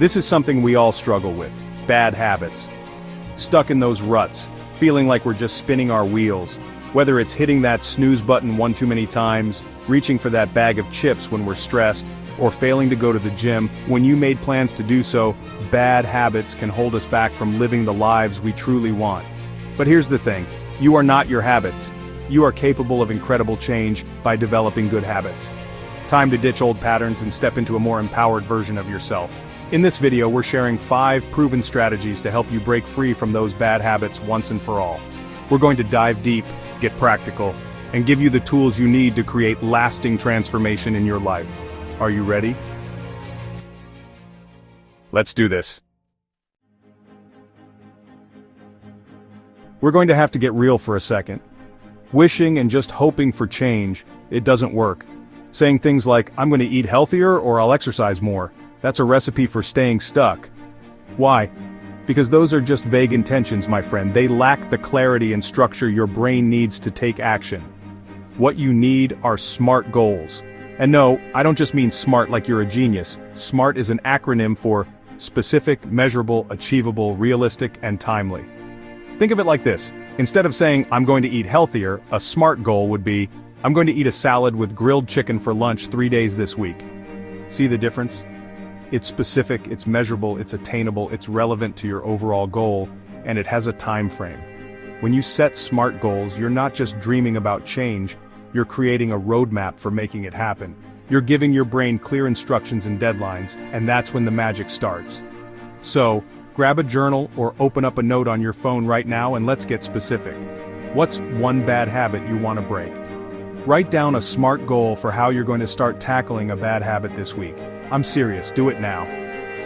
This is something we all struggle with: bad habits. Stuck in those ruts, feeling like we're just spinning our wheels. Whether it's hitting that snooze button one too many times, reaching for that bag of chips when we're stressed, or failing to go to the gym when you made plans to do so, bad habits can hold us back from living the lives we truly want. But here's the thing: you are not your habits. You are capable of incredible change by developing good habits. Time to ditch old patterns and step into a more empowered version of yourself. In this video, we're sharing 5 proven strategies to help you break free from those bad habits once and for all. We're going to dive deep, get practical, and give you the tools you need to create lasting transformation in your life. Are you ready? Let's do this. We're going to have to get real for a second. Wishing and just hoping for change, it doesn't work. Saying things like, "I'm going to eat healthier" or "I'll exercise more," that's a recipe for staying stuck. Why? Because those are just vague intentions, my friend. They lack the clarity and structure your brain needs to take action. What you need are SMART goals. And no, I don't just mean smart like you're a genius. SMART is an acronym for specific, measurable, achievable, realistic, and timely. Think of it like this. Instead of saying, "I'm going to eat healthier," a SMART goal would be, "I'm going to eat a salad with grilled chicken for lunch 3 days this week." See the difference? It's specific, it's measurable, it's attainable, it's relevant to your overall goal, and it has a time frame. When you set SMART goals, you're not just dreaming about change, you're creating a roadmap for making it happen. You're giving your brain clear instructions and deadlines, and that's when the magic starts. So, grab a journal or open up a note on your phone right now and let's get specific. What's one bad habit you want to break? Write down a SMART goal for how you're going to start tackling a bad habit this week. I'm serious, do it now.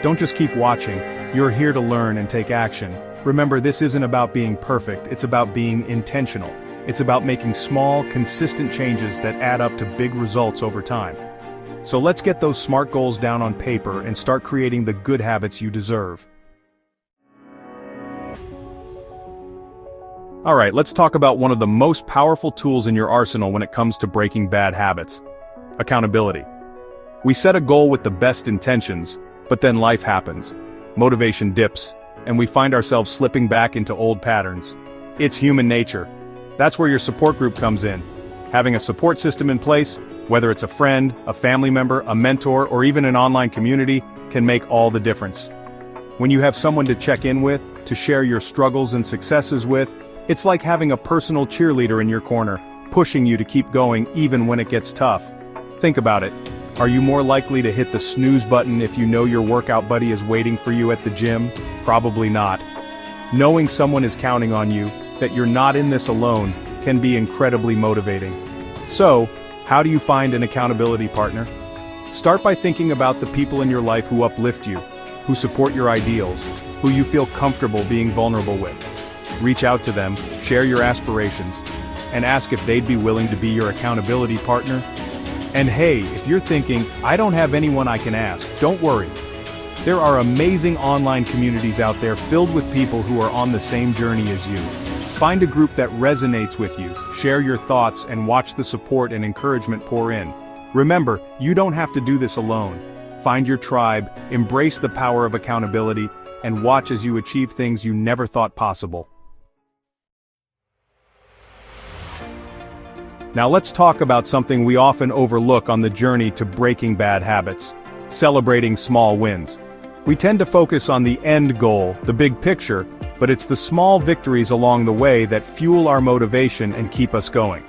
Don't just keep watching, you're here to learn and take action. Remember, this isn't about being perfect, it's about being intentional. It's about making small, consistent changes that add up to big results over time. So let's get those SMART goals down on paper and start creating the good habits you deserve. Alright, let's talk about one of the most powerful tools in your arsenal when it comes to breaking bad habits: accountability. We set a goal with the best intentions, but then life happens. Motivation dips, and we find ourselves slipping back into old patterns. It's human nature. That's where your support group comes in. Having a support system in place, whether it's a friend, a family member, a mentor, or even an online community, can make all the difference. When you have someone to check in with, to share your struggles and successes with, it's like having a personal cheerleader in your corner, pushing you to keep going even when it gets tough. Think about it. Are you more likely to hit the snooze button if you know your workout buddy is waiting for you at the gym? Probably not. Knowing someone is counting on you, that you're not in this alone, can be incredibly motivating. So, how do you find an accountability partner? Start by thinking about the people in your life who uplift you, who support your ideals, who you feel comfortable being vulnerable with. Reach out to them, share your aspirations, and ask if they'd be willing to be your accountability partner. And hey, if you're thinking, "I don't have anyone I can ask," don't worry. There are amazing online communities out there filled with people who are on the same journey as you. Find a group that resonates with you, share your thoughts, and watch the support and encouragement pour in. Remember, you don't have to do this alone. Find your tribe, embrace the power of accountability, and watch as you achieve things you never thought possible. Now let's talk about something we often overlook on the journey to breaking bad habits: celebrating small wins. We tend to focus on the end goal, the big picture, but it's the small victories along the way that fuel our motivation and keep us going.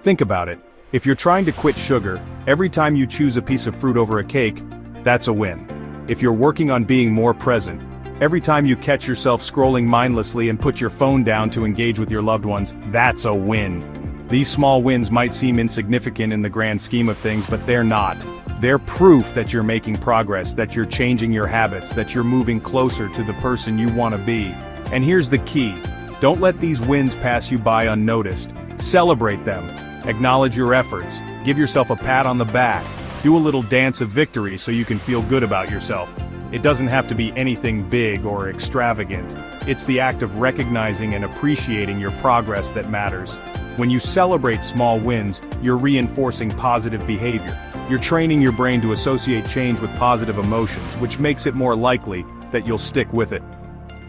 Think about it. If you're trying to quit sugar, every time you choose a piece of fruit over a cake, that's a win. If you're working on being more present, every time you catch yourself scrolling mindlessly and put your phone down to engage with your loved ones, that's a win. These small wins might seem insignificant in the grand scheme of things, but they're not. They're proof that you're making progress, that you're changing your habits, that you're moving closer to the person you want to be. And here's the key: don't let these wins pass you by unnoticed. Celebrate them. Acknowledge your efforts. Give yourself a pat on the back. Do a little dance of victory so you can feel good about yourself. It doesn't have to be anything big or extravagant. It's the act of recognizing and appreciating your progress that matters. When you celebrate small wins, you're reinforcing positive behavior. You're training your brain to associate change with positive emotions, which makes it more likely that you'll stick with it.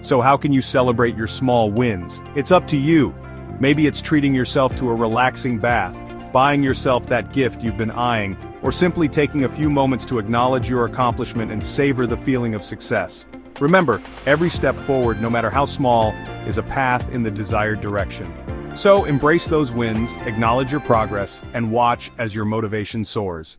So how can you celebrate your small wins? It's up to you. Maybe it's treating yourself to a relaxing bath, buying yourself that gift you've been eyeing, or simply taking a few moments to acknowledge your accomplishment and savor the feeling of success. Remember, every step forward, no matter how small, is a path in the desired direction. So embrace those wins, acknowledge your progress, and watch as your motivation soars.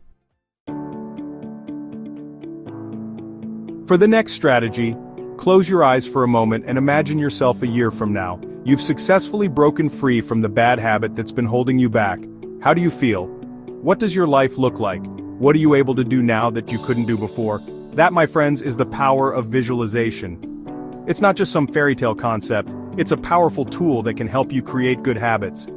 For the next strategy, close your eyes for a moment and imagine yourself a year from now. You've successfully broken free from the bad habit that's been holding you back. How do you feel? What does your life look like? What are you able to do now that you couldn't do before? That, my friends, is the power of visualization. It's not just some fairy tale concept, it's a powerful tool that can help you create good habits.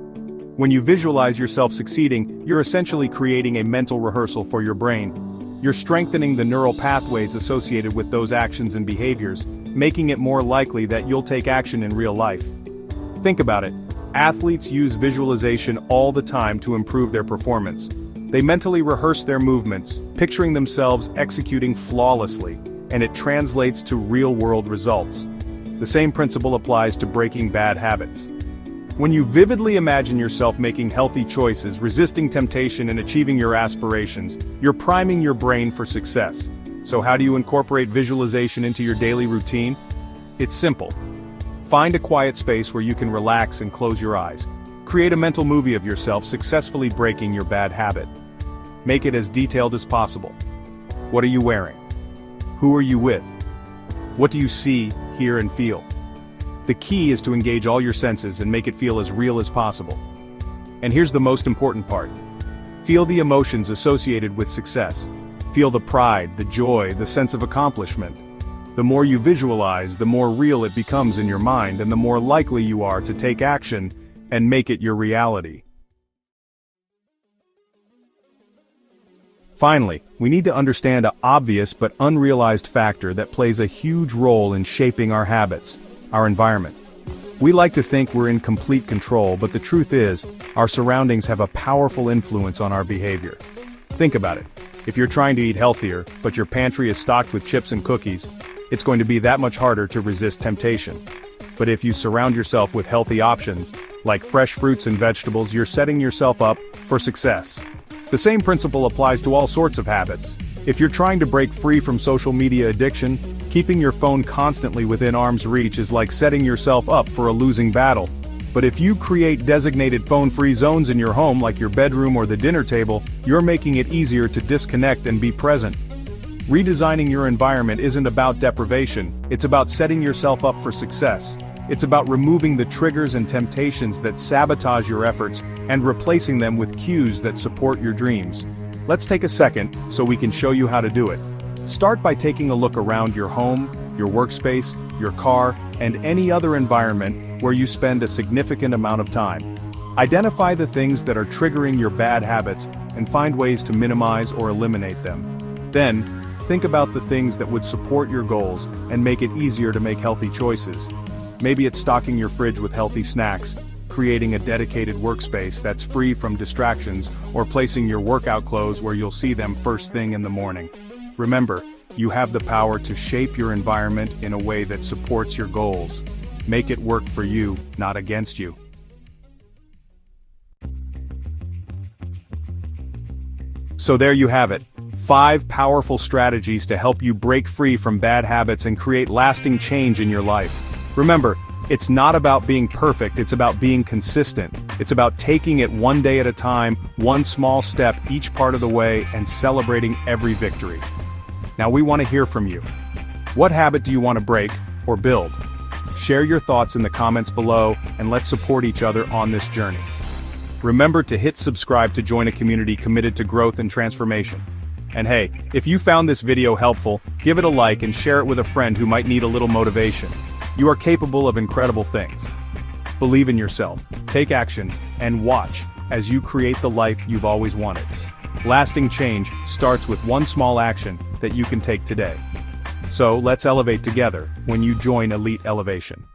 When you visualize yourself succeeding, you're essentially creating a mental rehearsal for your brain. You're strengthening the neural pathways associated with those actions and behaviors, making it more likely that you'll take action in real life. Think about it. Athletes use visualization all the time to improve their performance. They mentally rehearse their movements, picturing themselves executing flawlessly, and it translates to real-world results. The same principle applies to breaking bad habits. When you vividly imagine yourself making healthy choices, resisting temptation, and achieving your aspirations, you're priming your brain for success. So how do you incorporate visualization into your daily routine? It's simple. Find a quiet space where you can relax and close your eyes. Create a mental movie of yourself successfully breaking your bad habit. Make it as detailed as possible. What are you wearing? Who are you with? What do you see, hear, and feel? The key is to engage all your senses and make it feel as real as possible. And here's the most important part. Feel the emotions associated with success. Feel the pride, the joy, the sense of accomplishment. The more you visualize, the more real it becomes in your mind, and the more likely you are to take action and make it your reality. Finally, we need to understand an obvious but unrealized factor that plays a huge role in shaping our habits: our environment. We like to think we're in complete control, but the truth is, our surroundings have a powerful influence on our behavior. Think about it. If you're trying to eat healthier, but your pantry is stocked with chips and cookies, it's going to be that much harder to resist temptation. But if you surround yourself with healthy options, like fresh fruits and vegetables, you're setting yourself up for success. The same principle applies to all sorts of habits. If you're trying to break free from social media addiction, keeping your phone constantly within arm's reach is like setting yourself up for a losing battle. But if you create designated phone-free zones in your home, like your bedroom or the dinner table, you're making it easier to disconnect and be present. Redesigning your environment isn't about deprivation, it's about setting yourself up for success. It's about removing the triggers and temptations that sabotage your efforts and replacing them with cues that support your dreams. Let's take a second so we can show you how to do it. Start by taking a look around your home, your workspace, your car, and any other environment where you spend a significant amount of time. Identify the things that are triggering your bad habits and find ways to minimize or eliminate them. Then, think about the things that would support your goals and make it easier to make healthy choices. Maybe it's stocking your fridge with healthy snacks, creating a dedicated workspace that's free from distractions, or placing your workout clothes where you'll see them first thing in the morning. Remember, you have the power to shape your environment in a way that supports your goals. Make it work for you, not against you. So there you have it. 5 powerful strategies to help you break free from bad habits and create lasting change in your life. Remember, it's not about being perfect, it's about being consistent. It's about taking it one day at a time, one small step each part of the way, and celebrating every victory. Now we want to hear from you. What habit do you want to break or build? Share your thoughts in the comments below, and let's support each other on this journey. Remember to hit subscribe to join a community committed to growth and transformation. And hey, if you found this video helpful, give it a like and share it with a friend who might need a little motivation. You are capable of incredible things. Believe in yourself, take action, and watch as you create the life you've always wanted. Lasting change starts with one small action that you can take today. So let's elevate together when you join Elite Elevation.